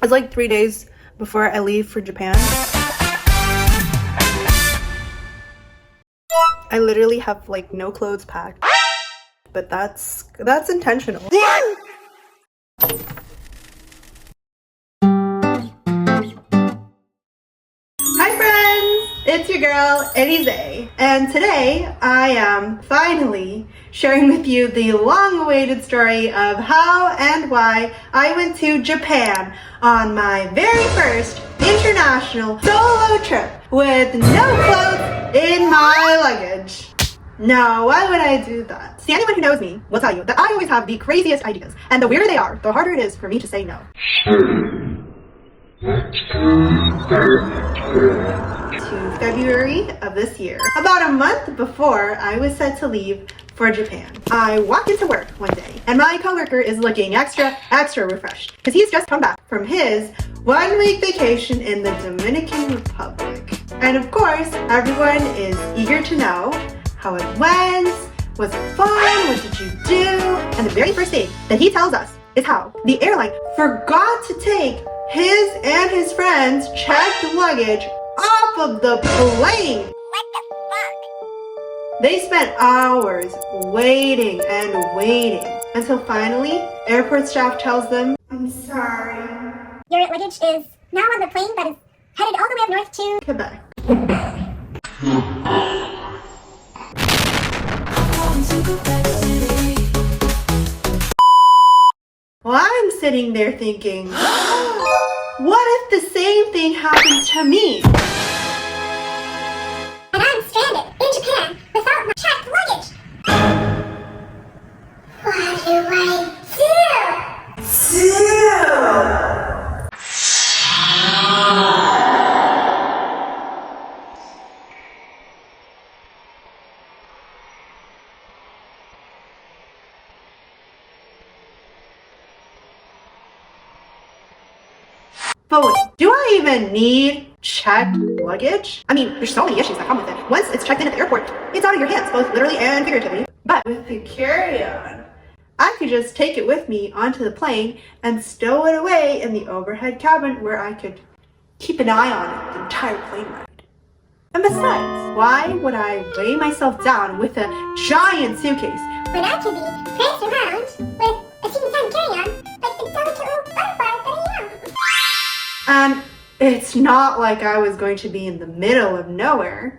It's like 3 days before I leave for Japan. I literally have like no clothes packed, but that's intentional. Hi friends, it's your girl Elise, and today I am finally sharing with you the long-awaited story of how and why I went to Japan on my very first international solo trip with no clothes in my luggage. Now, why would I do that? See, anyone who knows me will tell you that I always have the craziest ideas, and the weirder they are, the harder it is for me to say no. To February of this year, about a month before I was set to leave for Japan, I walk into work one day and my coworker is looking extra refreshed because he's just come back from his 1-week vacation in the Dominican Republic. And of course, everyone is eager to know how it went, was it fun, what did you do? And the very first thing that he tells us is how the airline forgot to take his and his friends' checked luggage off of the plane. What the fuck? They spent hours waiting and waiting until finally airport staff tells them, "I'm sorry." Your luggage is now on the plane that is headed all the way up north to Quebec. Well, I'm sitting there thinking, what if the same thing happens to me? and I'm stranded in Japan without my checked luggage. What do I do? But wait, do I even need checked luggage? I mean, there's so many issues that come with it. Once it's checked in at the airport, it's out of your hands, both literally and figuratively. But with the carry-on, I could just take it with me onto the plane and stow it away in the overhead cabin where I could keep an eye on it the entire plane ride. And besides, why would I weigh myself down with a giant suitcase? When I could be prancing around with a teeny tiny carry-on like the delicate little butterfly that I am. And it's not like I was going to be in the middle of nowhere.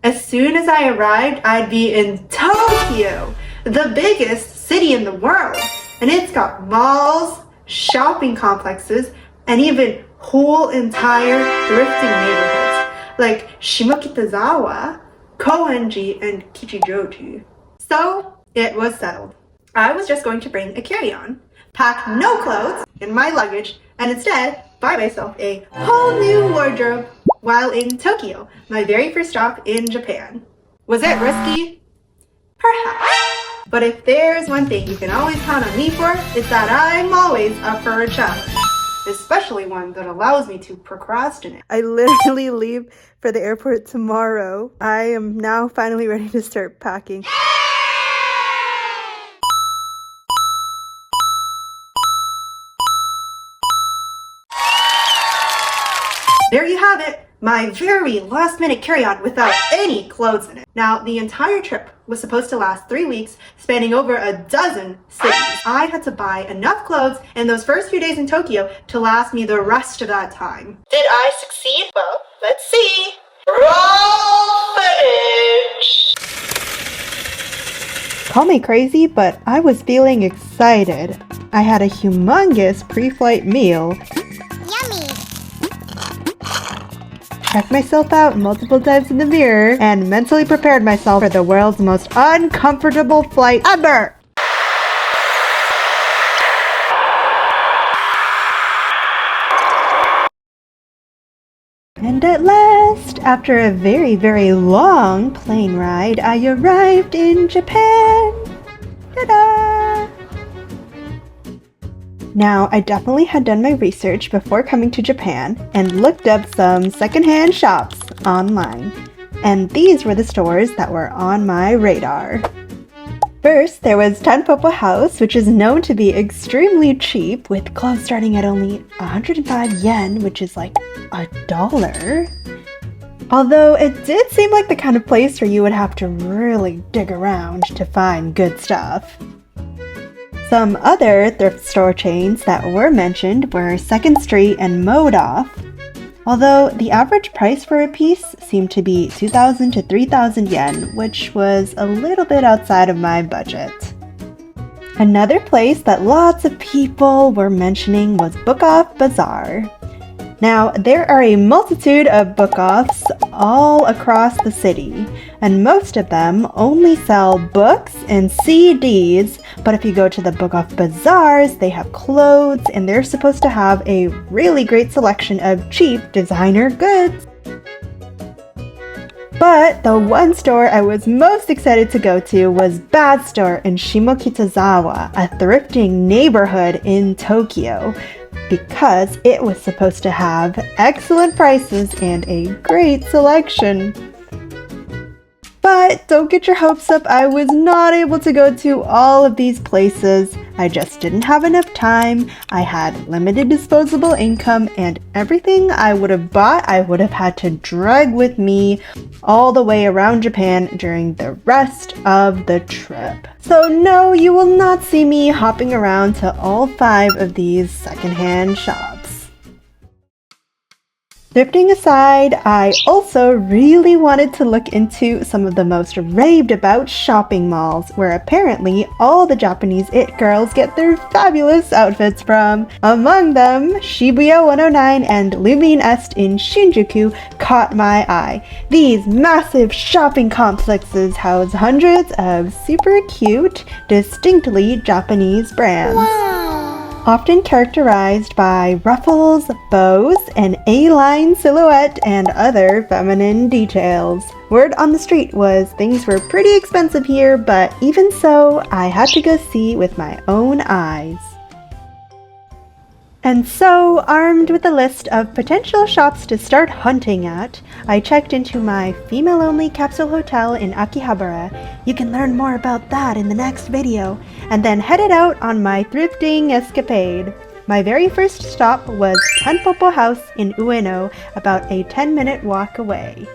As soon as I arrived, I'd be in Tokyo, the biggest city in the world. And it's got malls, shopping complexes, and even whole entire thrifting neighborhoods like Shimokitazawa, Koenji, and Kichijoji. So it was settled. I was just going to bring a carry-on, pack no clothes in my luggage, and instead buy myself a whole new wardrobe while in Tokyo, my very first stop in Japan. Was it risky? Perhaps. But if there's one thing you can always count on me for, it's that I'm always up for a challenge, especially one that allows me to procrastinate. I literally leave for the airport tomorrow. I am now finally ready to start packing. There you have it, my very last minute carry-on without any clothes in it. Now, the entire trip was supposed to last 3 weeks, spanning over a dozen cities. I had to buy enough clothes in those first few days in Tokyo to last me the rest of that time. Did I succeed? Well, let's see. Roll footage! Call me crazy, but I was feeling excited. I had a humongous pre-flight meal, Yummy! checked myself out multiple times in the mirror, and mentally prepared myself for the world's most uncomfortable flight ever! And at last, after a very, very long plane ride, I arrived in Japan! Ta-da! Now, I definitely had done my research before coming to Japan and looked up some secondhand shops online. And these were the stores that were on my radar. First, there was Tanpopo House, which is known to be extremely cheap, with clothes starting at only 105 yen, which is like $1. Although it did seem like the kind of place where you would have to really dig around to find good stuff. Some other thrift store chains that were mentioned were 2nd Street and Modoff, although the average price for a piece seemed to be 2,000 to 3,000 yen, which was a little bit outside of my budget. Another place that lots of people were mentioning was Book-Off Bazaar. Now, there are a multitude of book-offs all across the city, and most of them only sell books and CDs, but if you go to the book-off bazaars, they have clothes, and they're supposed to have a really great selection of cheap designer goods. But the one store I was most excited to go to was Bazzstore in Shimokitazawa, a thrifting neighborhood in Tokyo, because it was supposed to have excellent prices and a great selection. But don't get your hopes up, I was not able to go to all of these places. I just didn't have enough time, I had limited disposable income, and everything I would have bought I would have had to drag with me all the way around Japan during the rest of the trip. So no, you will not see me hopping around to all 5 of these secondhand shops. Thrifting aside, I also really wanted to look into some of the most raved about shopping malls, where apparently all the Japanese it girls get their fabulous outfits from. Among them, Shibuya 109 and Lumine Est in Shinjuku caught my eye. These massive shopping complexes house hundreds of super cute, distinctly Japanese brands. Often characterized by ruffles, bows, an A-line silhouette, and other feminine details. Word on the street was things were pretty expensive here, but even so, I had to go see with my own eyes. And so, armed with a list of potential shops to start hunting at, I checked into my female-only capsule hotel in Akihabara. You can learn more about that in the next video, and then headed out on my thrifting escapade. My very first stop was Tanpopo House in Ueno, about a 10-minute walk away.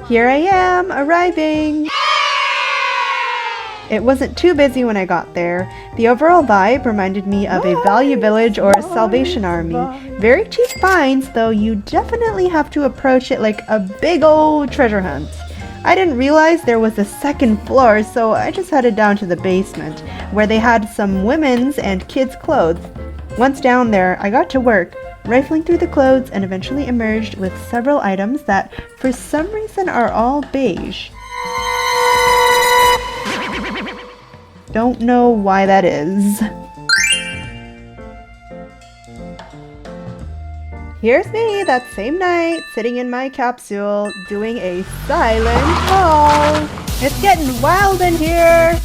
Here I am, arriving! It wasn't too busy when I got there. The overall vibe reminded me of a value village or a Salvation Army. Very cheap finds, though you definitely have to approach it like a big old treasure hunt. I didn't realize there was a second floor, so I just headed down to the basement, where they had some women's and kids' clothes. Once down there, I got to work, rifling through the clothes and eventually emerged with several items that, for some reason, are all beige. Don't know why that is. Here's me that same night, sitting in my capsule, doing a silent haul. It's getting wild in here.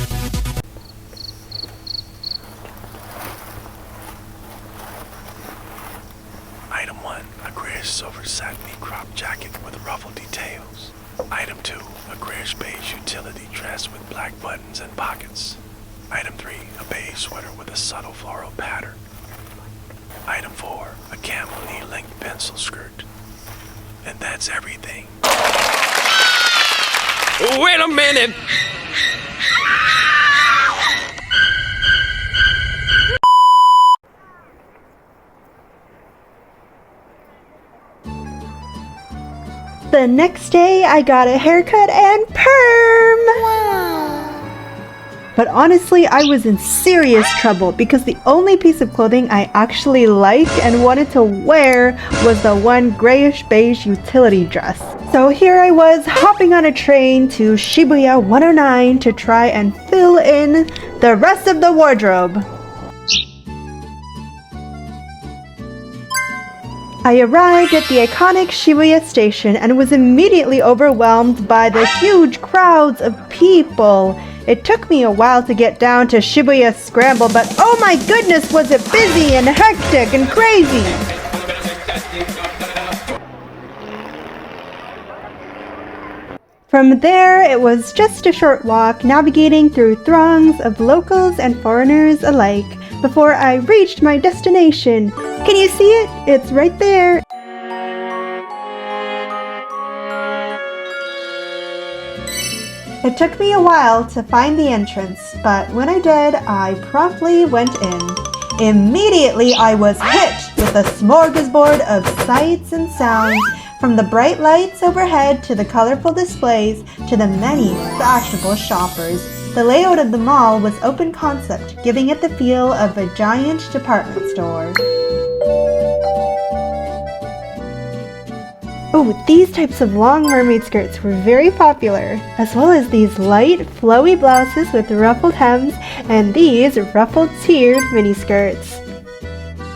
Item 1, a grayish silver satiny crop jacket with ruffle details. Item 2, a grayish beige utility dress with black buttons and pockets. Item 3, a beige sweater with a subtle floral pattern. Item 4, a camel knee-length pencil skirt. And that's everything. Wait a minute! The next day, I got a haircut and perm! But honestly, I was in serious trouble because the only piece of clothing I actually liked and wanted to wear was the one grayish beige utility dress. So here I was hopping on a train to Shibuya 109 to try and fill in the rest of the wardrobe. I arrived at the iconic Shibuya station and was immediately overwhelmed by the huge crowds of people. It took me a while to get down to Shibuya Scramble, but oh my goodness, was it busy and hectic and crazy! From there, it was just a short walk, navigating through throngs of locals and foreigners alike, before I reached my destination. Can you see it? It's right there. It took me a while to find the entrance, but when I did, I promptly went in. Immediately, I was hit with a smorgasbord of sights and sounds, from the bright lights overhead to the colorful displays to the many fashionable shoppers. The layout of the mall was open concept, giving it the feel of a giant department store. Oh, these types of long mermaid skirts were very popular, as well as these light, flowy blouses with ruffled hems and these ruffled tiered miniskirts.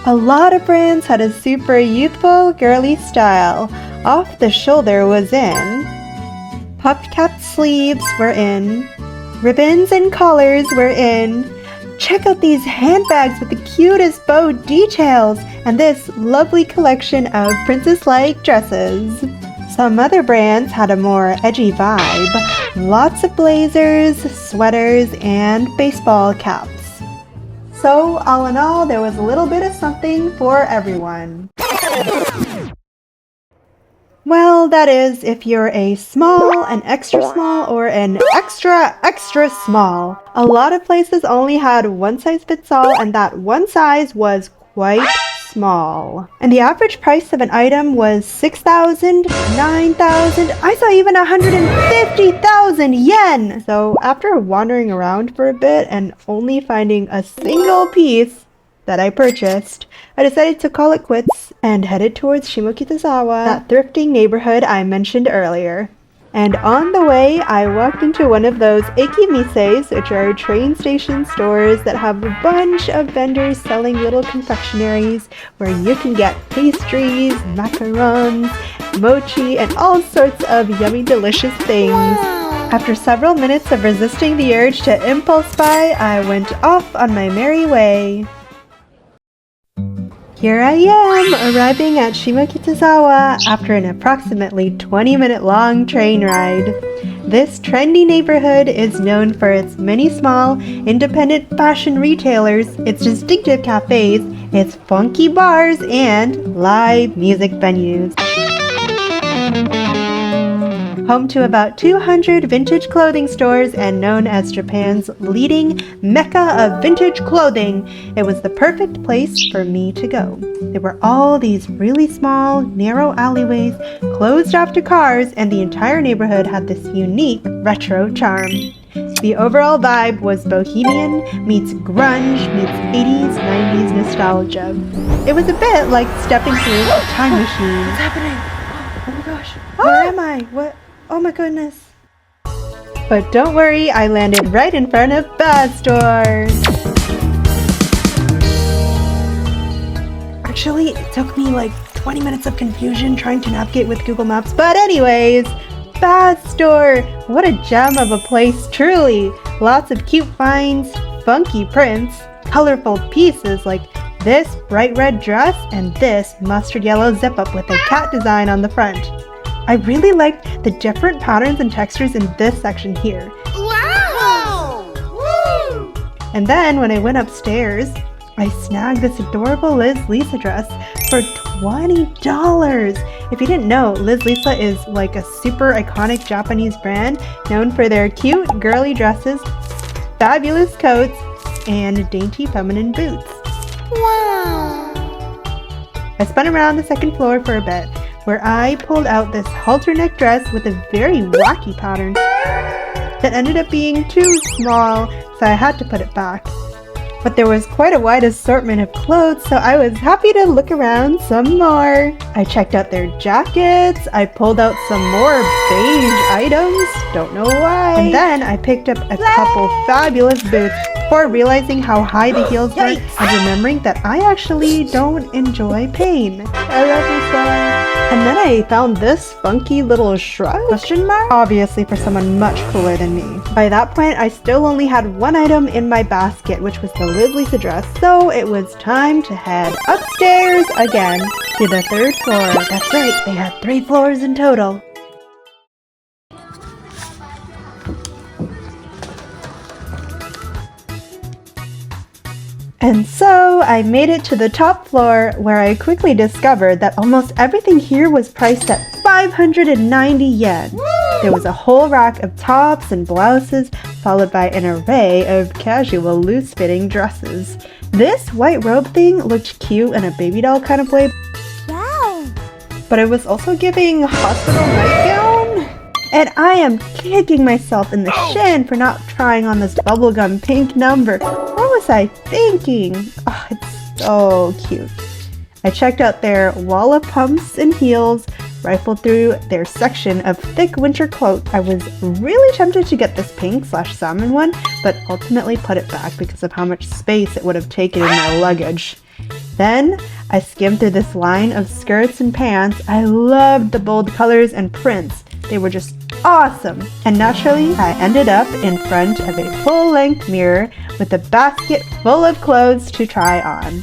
A lot of brands had a super youthful, girly style. Off the shoulder was in, puffed cap sleeves were in, ribbons and collars were in. Check out these handbags with the cutest bow details and this lovely collection of princess-like dresses. Some other brands had a more edgy vibe, lots of blazers, sweaters, and baseball caps. So all in all, there was a little bit of something for everyone. Well, that is, if you're a small, an extra small, or an extra, extra small. A lot of places only had one size fits all, and that one size was quite small. And the average price of an item was 6,000, 9,000, I saw even 150,000 yen! So after wandering around for a bit and only finding a single piece that I purchased, I decided to call it quits and headed towards Shimokitazawa, that thrifting neighborhood I mentioned earlier. And on the way, I walked into one of those ekimises, which are train station stores that have a bunch of vendors selling little confectionaries where you can get pastries, macarons, mochi, and all sorts of yummy delicious things. After several minutes of resisting the urge to impulse buy, I went off on my merry way. Here I am, arriving at Shimokitazawa after an approximately 20-minute long train ride. This trendy neighborhood is known for its many small, independent fashion retailers, its distinctive cafes, its funky bars, and live music venues. Home to about 200 vintage clothing stores and known as Japan's leading mecca of vintage clothing, it was the perfect place for me to go. There were all these really small, narrow alleyways closed off to cars, and the entire neighborhood had this unique retro charm. The overall vibe was bohemian meets grunge meets 80s, 90s nostalgia. It was a bit like stepping through a time machine. What's happening? Oh my gosh, where am I? What? Oh my goodness. But don't worry, I landed right in front of Bazzstore. Actually, it took me like 20 minutes of confusion trying to navigate with Google Maps. But anyways, Bazzstore. What a gem of a place, truly. Lots of cute finds, funky prints, colorful pieces like this bright red dress and this mustard yellow zip-up with a cat design on the front. I really liked the different patterns and textures in this section here. Wow! Woo! And then when I went upstairs, I snagged this adorable Liz Lisa dress for $20. If you didn't know, Liz Lisa is like a super iconic Japanese brand known for their cute girly dresses, fabulous coats, and dainty feminine boots. Wow! I spun around the second floor for a bit, where I pulled out this halter neck dress with a very wacky pattern that ended up being too small, so I had to put it back. But there was quite a wide assortment of clothes, so I was happy to look around some more. I checked out their jackets, I pulled out some more beige items, don't know why. And then I picked up a couple fabulous boots before realizing how high the heels were and remembering that I actually don't enjoy pain. I love this one. And then I found this funky little shrug? Question mark? Obviously for someone much cooler than me. By that point, I still only had one item in my basket, which was the Liz Lisa dress, so it was time to head upstairs again to the third floor. That's right, they had 3 floors in total. And so I made it to the top floor, where I quickly discovered that almost everything here was priced at 590 yen. There was a whole rack of tops and blouses, followed by an array of casual loose-fitting dresses. This white robe thing looked cute in a baby doll kind of way. Wow. But it was also giving hospital nightgown. And I am kicking myself in the shin for not trying on this bubblegum pink number. What was I thinking? Oh, it's so cute. I checked out their wall of pumps and heels, rifled through their section of thick winter coats. I was really tempted to get this pink/salmon one, but ultimately put it back because of how much space it would have taken in my luggage. Then I skimmed through this line of skirts and pants. I loved the bold colors and prints. They were just awesome. And naturally, I ended up in front of a full-length mirror with a basket full of clothes to try on.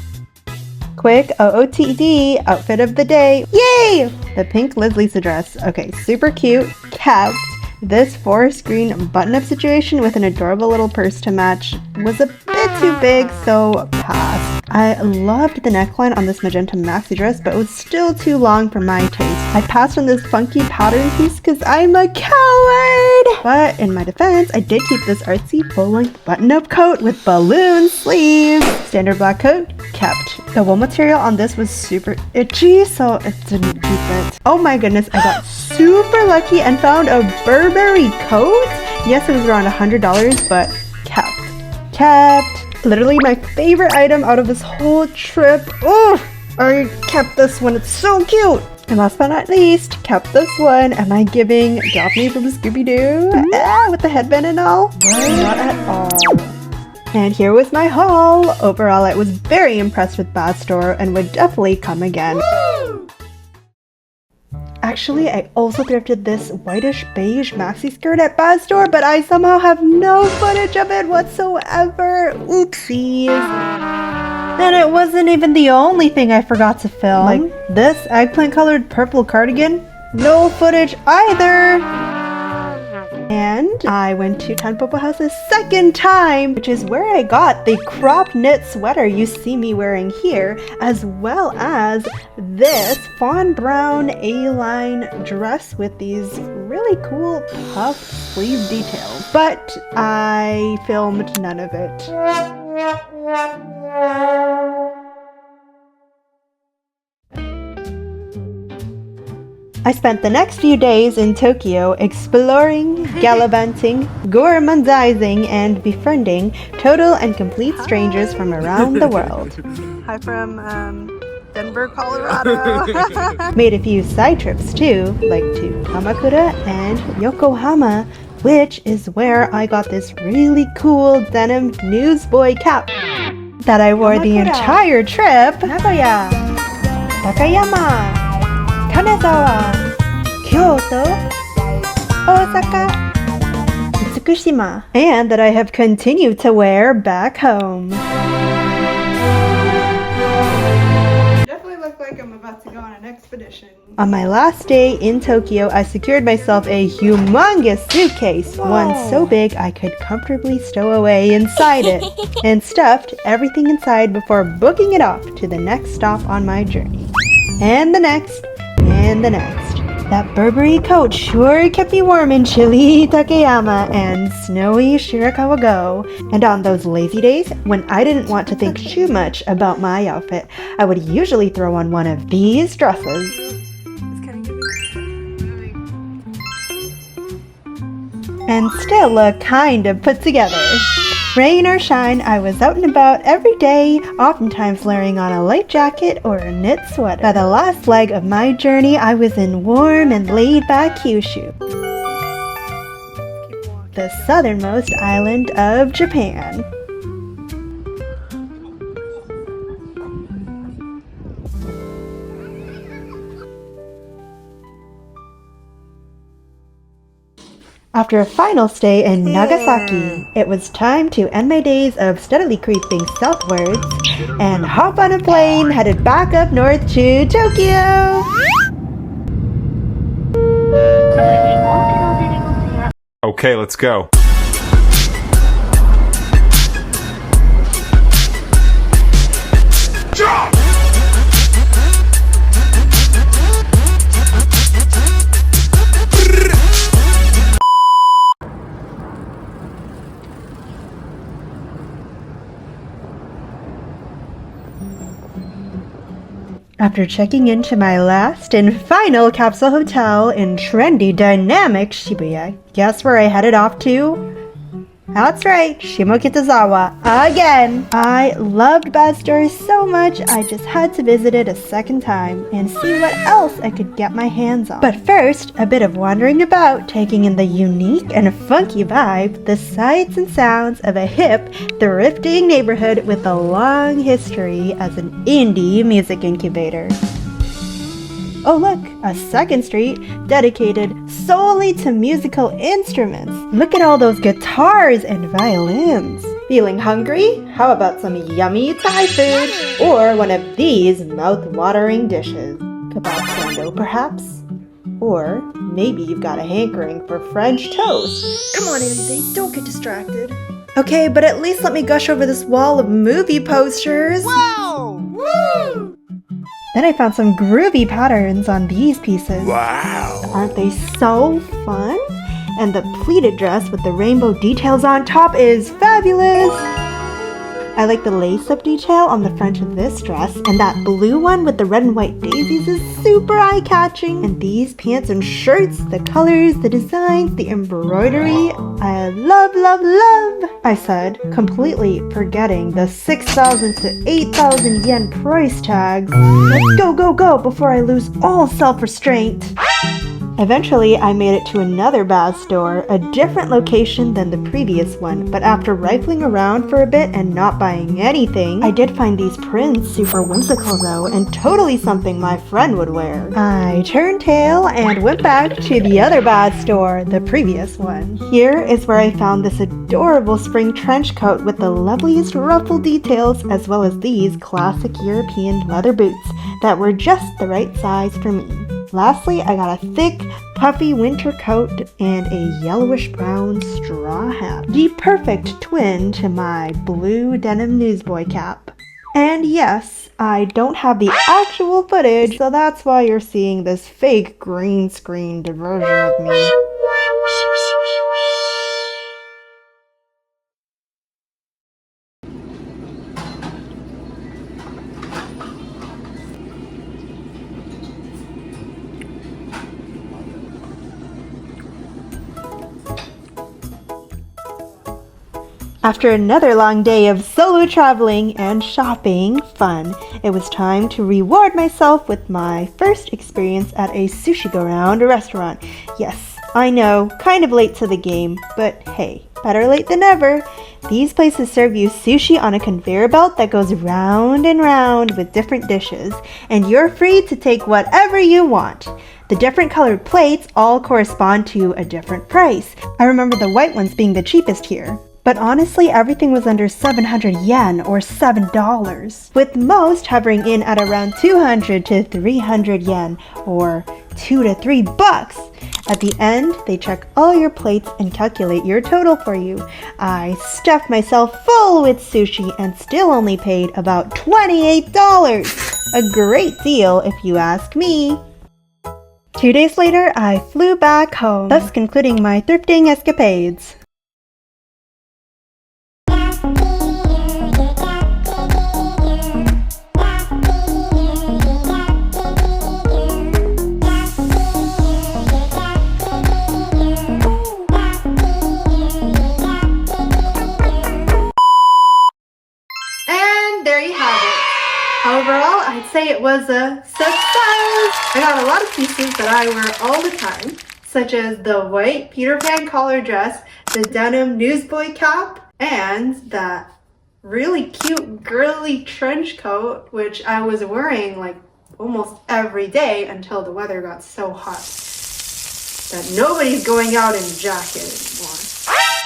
Quick OOTD outfit of the day. Yay! The pink Liz Lisa dress. Okay, super cute. Kept. This forest green button-up situation with an adorable little purse to match was a bit too big, so pass. I loved the neckline on this magenta maxi dress, but it was still too long for my taste. I passed on this funky pattern piece because I'm a coward! But in my defense, I did keep this artsy full-length button-up coat with balloon sleeves. Standard black coat, kept. The wool material on this was super itchy, so it didn't keep it. Oh my goodness, I got super lucky and found a Burberry coat. Yes, it was around $100, but kept. Literally my favorite item out of this whole trip. Oh, I kept this one. It's so cute. And last but not least, kept this one. Am I giving Daphne from Scooby-Doo? With the headband and all? Not at all. And here was my haul. Overall, I was very impressed with Bazzstore and would definitely come again. Actually, I also thrifted this whitish beige maxi skirt at Bazzstore, but I somehow have no footage of it whatsoever. Oopsies. And it wasn't even the only thing I forgot to film. Like this eggplant colored purple cardigan. No footage either. And I went to Tanpopo House a second time, which is where I got the crop knit sweater you see me wearing here, as well as this fawn brown A-line dress with these really cool puff sleeve details. But I filmed none of it. I spent the next few days in Tokyo exploring, gallivanting, gourmandizing, and befriending total and complete strangers from around the world. Hi from Denver, Colorado. Made a few side trips too, like to Kamakura and Yokohama, which is where I got this really cool denim newsboy cap that I wore the entire trip. Nagoya, Takayama, Kanazawa, Kyoto, Osaka, Tsukushima, and that I have continued to wear back home. Definitely look like I'm about to go on an expedition. On my last day in Tokyo, I secured myself a humongous suitcase, one so big I could comfortably stow away inside it, and stuffed everything inside before booking it off to the next stop on my journey. And the next. And the next. That Burberry coat sure kept me warm in chilly Takayama and snowy Shirakawa-go. And on those lazy days, when I didn't want to think too much about my outfit, I would usually throw on one of these dresses. And still look kind of put together. Rain or shine, I was out and about every day, oftentimes layering on a light jacket or a knit sweater. By the last leg of my journey, I was in warm and laid-back Kyushu, the southernmost island of Japan. After a final stay in Nagasaki, it was time to end my days of steadily creeping southwards and hop on a plane headed back up north to Tokyo. Okay, let's go. After checking into my last and final capsule hotel in trendy, dynamic Shibuya, guess where I headed off to? That's right, Shimokitazawa again! I loved Bazzstore so much I just had to visit it a second time and see what else I could get my hands on. But first, a bit of wandering about, taking in the unique and funky vibe, the sights and sounds of a hip, thrifting neighborhood with a long history as an indie music incubator. Oh look, a second street dedicated solely to musical instruments. Look at all those guitars and violins. Feeling hungry? How about some yummy Thai food? Or one of these mouth-watering dishes? Kebab sando, perhaps? Or maybe you've got a hankering for French toast. Come on, Izzy, don't get distracted. Okay, but at least let me gush over this wall of movie posters. Wow! Woo! Then I found some groovy patterns on these pieces. Wow. Aren't they so fun? And the pleated dress with the rainbow details on top is fabulous! I like the lace-up detail on the front of this dress, and that blue one with the red and white daisies is super eye-catching. And these pants and shirts, the colors, the designs, the embroidery, I love, love, love! I said, completely forgetting the 6,000 to 8,000 yen price tags. Let's go, go, go before I lose all self-restraint. Eventually, I made it to another Bazzstore, a different location than the previous one, but after rifling around for a bit and not buying anything, I did find these prints super whimsical though, and totally something my friend would wear. I turned tail and went back to the other Bazzstore, the previous one. Here is where I found this adorable spring trench coat with the loveliest ruffle details, as well as these classic European leather boots that were just the right size for me. Lastly, I got a thick, puffy winter coat and a yellowish-brown straw hat. The perfect twin to my blue denim newsboy cap. And yes, I don't have the actual footage, so that's why you're seeing this fake green screen version of me. After another long day of solo traveling and shopping fun, it was time to reward myself with my first experience at a sushi go-round restaurant. Yes, I know, kind of late to the game, but hey, better late than never. These places serve you sushi on a conveyor belt that goes round and round with different dishes, and you're free to take whatever you want. The different colored plates all correspond to a different price. I remember the white ones being the cheapest here. But honestly, everything was under 700 yen or $7, with most hovering in at around 200 to 300 yen or $2 to $3. At the end, they check all your plates and calculate your total for you. I stuffed myself full with sushi and still only paid about $28. A great deal if you ask me. 2 days later, I flew back home, thus concluding my thrifting escapades. Overall, I'd say it was a success! I got a lot of pieces that I wear all the time, such as the white Peter Pan collar dress, the denim newsboy cap, and that really cute girly trench coat, which I was wearing like almost every day until the weather got so hot that nobody's going out in a jacket anymore.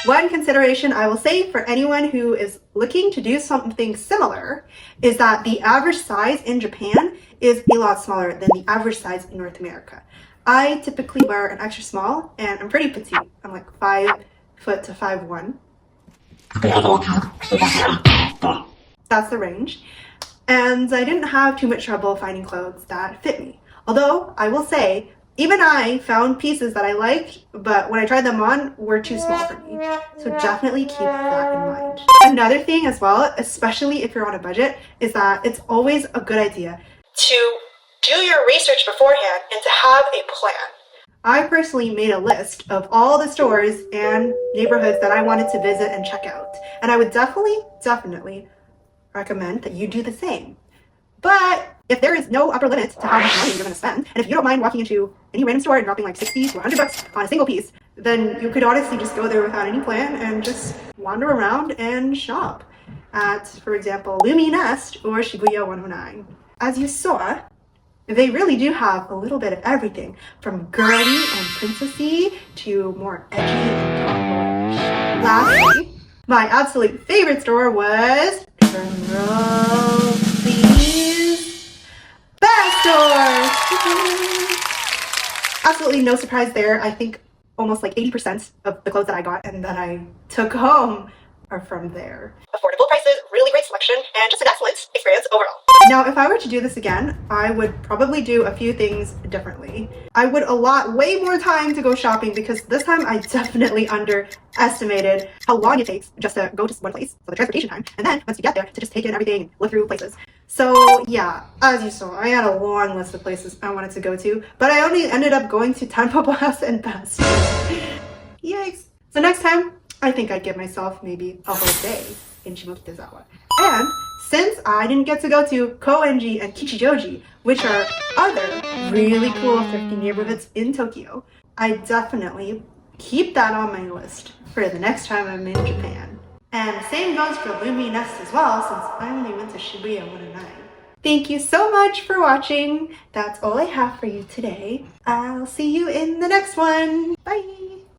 One consideration I will say for anyone who is looking to do something similar is that the average size in Japan is a lot smaller than the average size in North America. I typically wear an extra small and I'm pretty petite. I'm like 5 foot to 5'1". That's the range. And I didn't have too much trouble finding clothes that fit me. Although I will say Even I found pieces that I liked, but when I tried them on, were too small for me. So definitely keep that in mind. Another thing as well, especially if you're on a budget, is that it's always a good idea to do your research beforehand and to have a plan. I personally made a list of all the stores and neighborhoods that I wanted to visit and check out. And I would definitely recommend that you do the same. But if there is no upper limit to how much money you're going to spend, and if you don't mind walking into any random store and dropping like 60 to 100 bucks on a single piece, then you could honestly just go there without any plan and just wander around and shop at, for example, Lumi Nest or Shibuya 109. As you saw, they really do have a little bit of everything, from girly and princessy to more edgy and tomboyish. Lastly, my absolute favorite store was, drumroll please, Bazzstore! Absolutely no surprise there. I think almost like 80% of the clothes that I got and that I took home are from there. Affordable prices, really great selection, and just an excellent experience overall. Now, if I were to do this again, I would probably do a few things differently. I would allot way more time to go shopping because this time I definitely underestimated how long it takes just to go to one place, so the transportation time, and then once you get there, to just take in everything and look through places. So yeah, as you saw, I had a long list of places I wanted to go to, but I only ended up going to Tanpopo House and Bazzstore. Yikes. So next time, I think I'd give myself maybe a whole day in Shimokitazawa. And since I didn't get to go to Koenji and Kichijoji, which are other really cool thrifty neighborhoods in Tokyo, I definitely keep that on my list for the next time I'm in Japan. And same goes for Lumi Nest as well, since I only went to Shibuya 109. Thank you so much for watching. That's all I have for you today. I'll see you in the next one. Bye!